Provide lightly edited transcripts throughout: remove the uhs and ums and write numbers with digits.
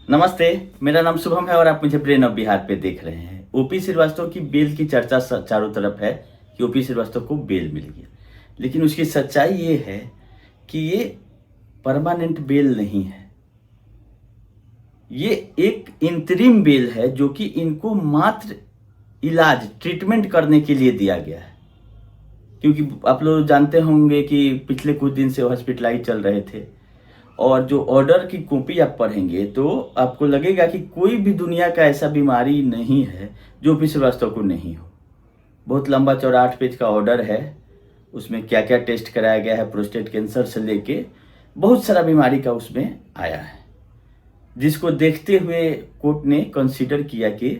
नमस्ते। मेरा नाम शुभम है और आप मुझे ब्रेन ऑफ बिहार पे देख रहे हैं। ओपी श्रीवास्तव की बेल की चर्चा चारों तरफ है कि ओपी श्रीवास्तव को बेल मिल गया, लेकिन उसकी सच्चाई ये है कि ये परमानेंट बेल नहीं है। ये एक इंतरिम बेल है जो कि इनको मात्र इलाज ट्रीटमेंट करने के लिए दिया गया है। क्योंकि आप लोग जानते होंगे कि पिछले कुछ दिन से हॉस्पिटलाइज चल रहे थे और जो ऑर्डर की कॉपी आप पढ़ेंगे तो आपको लगेगा कि कोई भी दुनिया का ऐसा बीमारी नहीं है जो ओपी श्रीवास्तव को नहीं हो। बहुत लंबा चौड़ा 8 पेज का ऑर्डर है। उसमें क्या क्या टेस्ट कराया गया है, प्रोस्टेट कैंसर से लेके बहुत सारा बीमारी का उसमें आया है, जिसको देखते हुए कोर्ट ने कंसीडर किया कि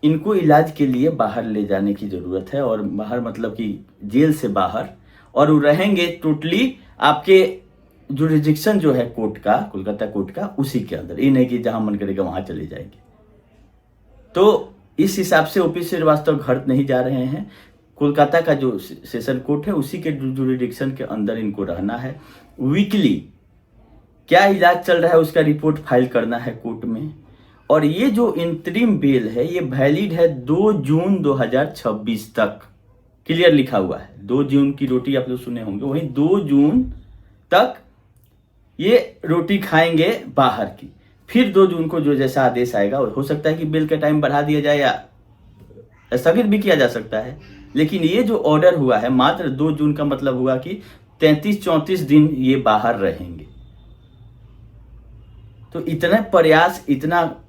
इनको इलाज के लिए बाहर ले जाने की ज़रूरत है। और बाहर मतलब कि जेल से बाहर, और वो रहेंगे टोटली आपके जुरिडिक्शन जो है कोर्ट का, कोलकाता कोर्ट का, उसी के अंदर। ये नहीं कि जहां मन करेगा वहां चले जाएंगे। तो इस हिसाब से ओपी श्रीवास्तव घर नहीं जा रहे हैं। कोलकाता का जो सेशन कोर्ट है उसी के जुरिडिक्शन के अंदर इनको रहना है। वीकली क्या इलाज चल रहा है उसका रिपोर्ट फाइल करना है कोर्ट में। और ये जो इंतरिम बेल है ये वैलिड है 2 जून 2026 तक। क्लियर लिखा हुआ है, 2 जून की रोटी आप लोग सुने होंगे, वहीं 2 जून तक ये रोटी खाएंगे बाहर की। फिर 2 जून को जो जैसा आदेश आएगा, हो सकता है कि बिल का टाइम बढ़ा दिया जाए या स्थगित भी किया जा सकता है। लेकिन ये जो ऑर्डर हुआ है मात्र 2 जून का मतलब हुआ कि 33-34 दिन ये बाहर रहेंगे। तो इतना प्रयास, इतना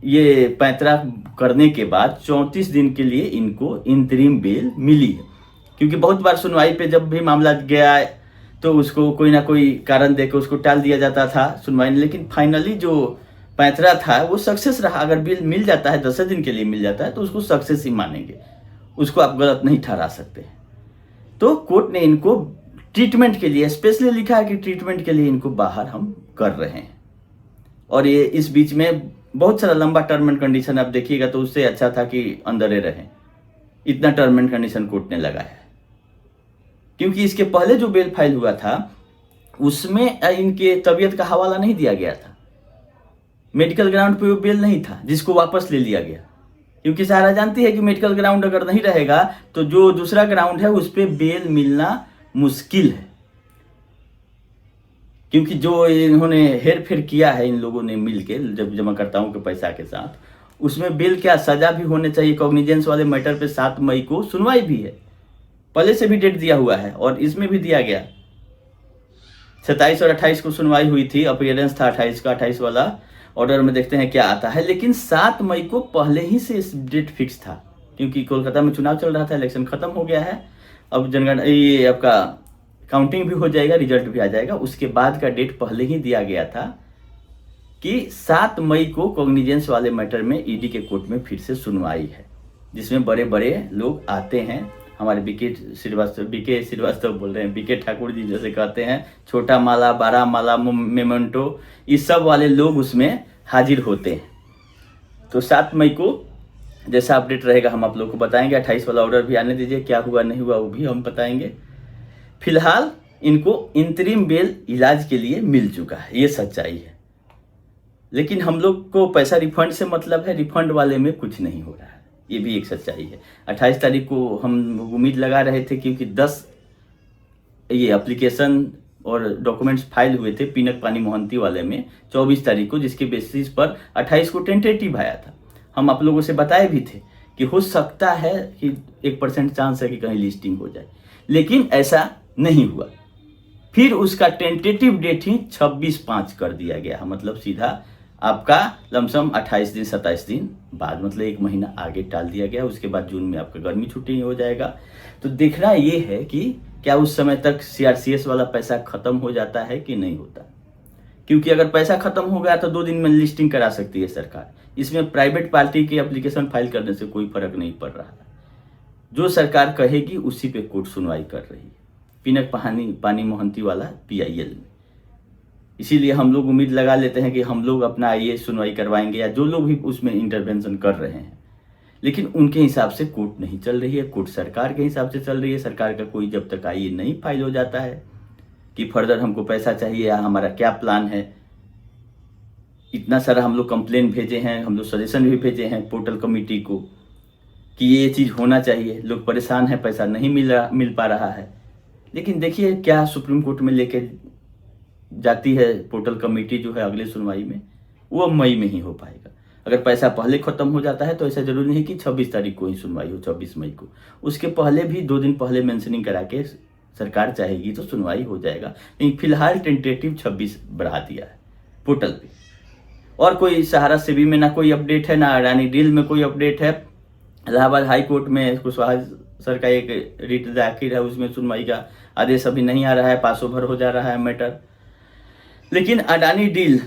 ये पैंतरा करने के बाद 34 दिन के लिए इनको इंतरिम बेल मिली है। क्योंकि बहुत बार सुनवाई पे जब भी मामला गया तो उसको कोई ना कोई कारण देकर उसको टाल दिया जाता था सुनवाई में, लेकिन फाइनली जो पैंतरा था वो सक्सेस रहा। अगर बिल मिल जाता है 10 दिन के लिए मिल जाता है तो उसको सक्सेस ही मानेंगे, उसको आप गलत नहीं ठहरा सकते। तो कोर्ट ने इनको ट्रीटमेंट के लिए स्पेशली लिखा है कि ट्रीटमेंट के लिए इनको बाहर हम कर रहे हैं। और ये इस बीच में बहुत सारा लंबा टर्म एंड कंडीशन आप देखिएगा तो उससे अच्छा था कि अंदर ही रहें। इतना टर्म एंड कंडीशन कोर्ट ने लगाया है। क्योंकि इसके पहले जो बेल फाइल हुआ था उसमें इनके तबीयत का हवाला नहीं दिया गया था, मेडिकल ग्राउंड पे वो बेल नहीं था, जिसको वापस ले लिया गया। क्योंकि सारा जानती है कि मेडिकल ग्राउंड अगर नहीं रहेगा तो जो दूसरा ग्राउंड है उस पर बेल मिलना मुश्किल है। क्योंकि जो इन्होंने हेर फेर किया है इन लोगों ने मिलके जब जमाकर्ताओं के पैसा के साथ, उसमें बेल क्या सजा भी होने चाहिए। कॉग्निजेंस वाले मैटर पे 7 मई को सुनवाई भी है, पहले से भी डेट दिया हुआ है और इसमें भी दिया गया। 27 और 28 को सुनवाई हुई थी, अपीयरेंस था 28 का। 28 वाला ऑर्डर में देखते हैं क्या आता है। लेकिन 7 मई को पहले ही से इस डेट फिक्स था, क्योंकि कोलकाता में चुनाव चल रहा था, इलेक्शन खत्म हो गया है। अब जनगणना, ये आपका काउंटिंग भी हो जाएगा, रिजल्ट भी आ जाएगा। उसके बाद का डेट पहले ही दिया गया था कि 7 मई को कॉग्निजेंस वाले मैटर में ईडी के कोर्ट में फिर से सुनवाई है, जिसमें बड़े बड़े लोग आते हैं। हमारे बीके श्रीवास्तव बोल रहे हैं, बीके ठाकुर जी जैसे कहते हैं, छोटा माला, बारह माला, मेमेंटो, इस सब वाले लोग उसमें हाजिर होते हैं। तो 7 मई को जैसा अपडेट रहेगा हम आप लोग को बताएंगे। 28 वाला ऑर्डर भी आने दीजिए, क्या हुआ नहीं हुआ वो भी हम बताएंगे। फिलहाल इनको इंतरिम बेल इलाज के लिए मिल चुका है, ये सच्चाई है। लेकिन हम लोग को पैसा रिफंड से मतलब है, रिफंड वाले में कुछ नहीं हो रहा है, ये भी एक सच्चाई है। 28 तारीख को हम उम्मीद लगा रहे थे, क्योंकि 10 ये एप्लीकेशन और डॉक्यूमेंट्स फाइल हुए थे पिनक पानी मोहंती वाले में 24 तारीख को, जिसके बेसिस पर 28 को टेंटेटिव आया था। हम आप लोगों से बताए भी थे कि हो सकता है कि 1% चांस है कि कहीं लिस्टिंग हो जाए, लेकिन ऐसा नहीं हुआ। फिर उसका टेंटेटिव डेट ही 26/5 कर दिया गया, मतलब सीधा आपका लमसम 28 दिन 27 दिन बाद, मतलब 1 महीना आगे टाल दिया गया। उसके बाद जून में आपका गर्मी छुट्टी हो जाएगा। तो देखना ये है कि क्या उस समय तक CRCS वाला पैसा खत्म हो जाता है कि नहीं होता। क्योंकि अगर पैसा खत्म हो गया तो 2 दिन में लिस्टिंग करा सकती है सरकार। इसमें प्राइवेट पार्टी की एप्लीकेशन फाइल करने से कोई फर्क नहीं पड़ रहा है। जो सरकार कहेगी उसी पे कोर्ट सुनवाई कर रही है, पिनक पानी मोहंती वाला PIL में। इसीलिए हम लोग उम्मीद लगा लेते हैं कि हम लोग अपना आइए सुनवाई करवाएंगे, या जो लोग भी उसमें इंटरवेंशन कर रहे हैं। लेकिन उनके हिसाब से कोर्ट नहीं चल रही है, कोर्ट सरकार के हिसाब से चल रही है। सरकार का कोई जब तक आइए नहीं फाइल हो जाता है कि फर्दर हमको पैसा चाहिए या हमारा क्या प्लान है, इतना सारा हम लोग कंप्लेन भेजे हैं, हम लोग सजेशन भी भेजे हैं पोर्टल कमेटी को कि ये चीज़ होना चाहिए। लोग परेशान हैं, पैसा नहीं मिल पा रहा है। लेकिन देखिए क्या सुप्रीम कोर्ट में लेके जाती है पोर्टल कमेटी जो है अगले सुनवाई में, वो अब मई में ही हो पाएगा। अगर पैसा पहले ख़त्म हो जाता है तो ऐसा ज़रूरी नहीं कि 26 तारीख को ही सुनवाई हो, 24 मई को। उसके पहले भी 2 दिन पहले मेंशनिंग करा के सरकार चाहेगी तो सुनवाई हो जाएगा। लेकिन फिलहाल टेंटेटिव 26 बढ़ा दिया है पोर्टल पे। और कोई सहारा सेबी में ना कोई अपडेट है, ना अडानी डील में कोई अपडेट है। इलाहाबाद हाई कोर्ट में कुशवाहा सर का एक रिट दाखिल है, उसमें सुनवाई का आदेश अभी नहीं आ रहा है, पास ओवर हो जा रहा है मैटर। लेकिन अडानी डील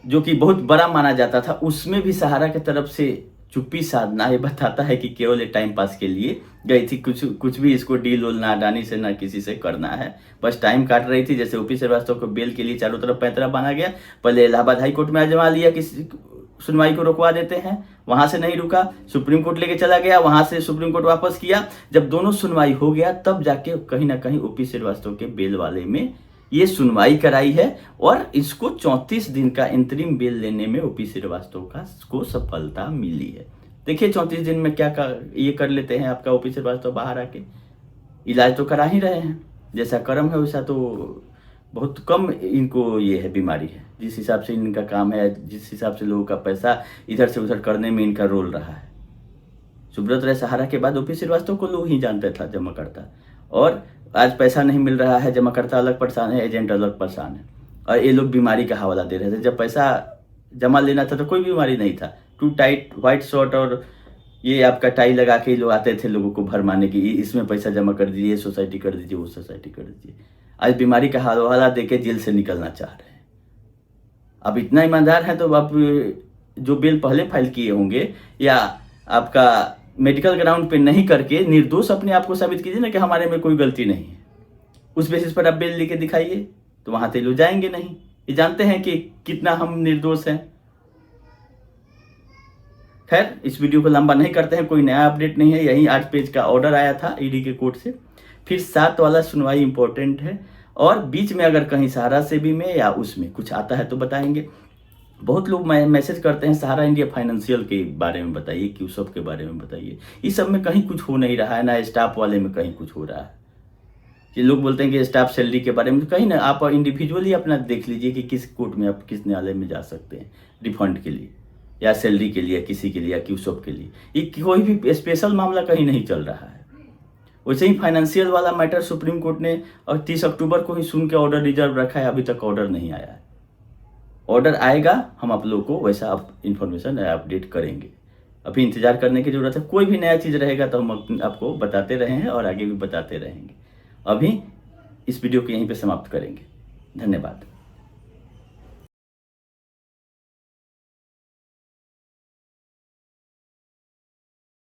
जो कि बहुत बड़ा माना जाता था, उसमें भी सहारा की तरफ से चुप्पी साधना ये बताता है कि केवल एक टाइम पास के लिए गई थी। कुछ भी इसको डील वोल ना अडानी से ना किसी से करना है, बस टाइम काट रही थी। जैसे ओपी श्रीवास्तव को बेल के लिए चारों तरफ पैंतरा बांधा गया, पहले इलाहाबाद हाई कोर्ट में आजमा लिया कि सुनवाई को रुकवा देते हैं, वहां से नहीं रुका, सुप्रीम कोर्ट लेके चला गया, वहां से सुप्रीम कोर्ट वापस किया। जब दोनों सुनवाई हो गया तब जाके कहीं ना कहीं ओपी श्रीवास्तव के बेल वाले में ये सुनवाई कराई है और इसको 34 दिन का इंतरिम बेल लेने में ओपी श्रीवास्तव को सफलता मिली है। देखिए 34 दिन में क्या ये कर लेते हैं आपका ओपी श्रीवास्तव बाहर आके। इलाज तो करा ही रहे हैं, जैसा कर्म है वैसा तो बहुत कम इनको ये है बीमारी है। जिस हिसाब से इनका काम है, जिस हिसाब से लोगों का पैसा इधर से उधर करने में इनका रोल रहा है। सुब्रत राय सहारा के बाद ओपी श्रीवास्तव को लोग ही जानते था जमा करता, और आज पैसा नहीं मिल रहा है, जमा करता अलग परेशान है, एजेंट अलग परेशान है, और ये लोग बीमारी का हवाला दे रहे थे। जब पैसा जमा लेना था तो कोई बीमारी नहीं था। टू टाइट व्हाइट शर्ट और ये आपका टाई लगा के लोग आते थे लोगों को भरमाने की, इसमें पैसा जमा कर दीजिए, सोसाइटी कर दीजिए, वो सोसाइटी कर दीजिए। आज बीमारी का हवाला दे के जेल से निकलना चाह रहे हैं। अब इतना ईमानदार है तो आप जो बिल पहले फाइल किए होंगे या आपका मेडिकल ग्राउंड पे नहीं करके निर्दोष अपने आप को साबित कीजिए ना कि हमारे में कोई गलती नहीं है। उस बेसिस पर आप बिल लेके दिखाइए, तो वहां से लोग जाएंगे नहीं। ये जानते हैं कि कितना हम निर्दोष हैं। खैर इस वीडियो को लंबा नहीं करते हैं, कोई नया अपडेट नहीं है। यही 8 पेज का ऑर्डर आया था ईडी के कोर्ट से। फिर 7 वाला सुनवाई इंपॉर्टेंट है, और बीच में अगर कहीं सहारा सेबी में या उसमें कुछ आता है तो बताएंगे। बहुत लोग मैसेज करते हैं सहारा इंडिया फाइनेंशियल के बारे में बताइए, क्यूसब के बारे में बताइए। इस सब में कहीं कुछ हो नहीं रहा है, ना स्टाफ वाले में कहीं कुछ हो रहा है। ये लोग बोलते हैं कि स्टाफ सैलरी के बारे में, कहीं ना आप इंडिविजुअली अपना देख लीजिए कि किस कोर्ट में आप किस न्यायालय में जा सकते हैं रिफंड के लिए या सैलरी के लिए, किसी के लिए या क्यूसब के लिए। ये कोई भी स्पेशल मामला कहीं नहीं चल रहा है। वैसे ही फाइनेंशियल वाला मैटर सुप्रीम कोर्ट ने और 30 अक्टूबर को ही सुन के ऑर्डर रिजर्व रखा है, अभी तक ऑर्डर नहीं आया है। ऑर्डर आएगा हम आप लोगों को वैसा इन्फॉर्मेशन अपडेट करेंगे। अभी इंतजार करने की ज़रूरत है। कोई भी नया चीज़ रहेगा तो हम आपको बताते रहे हैं और आगे भी बताते रहेंगे। अभी इस वीडियो को यहीं पे समाप्त करेंगे। धन्यवाद।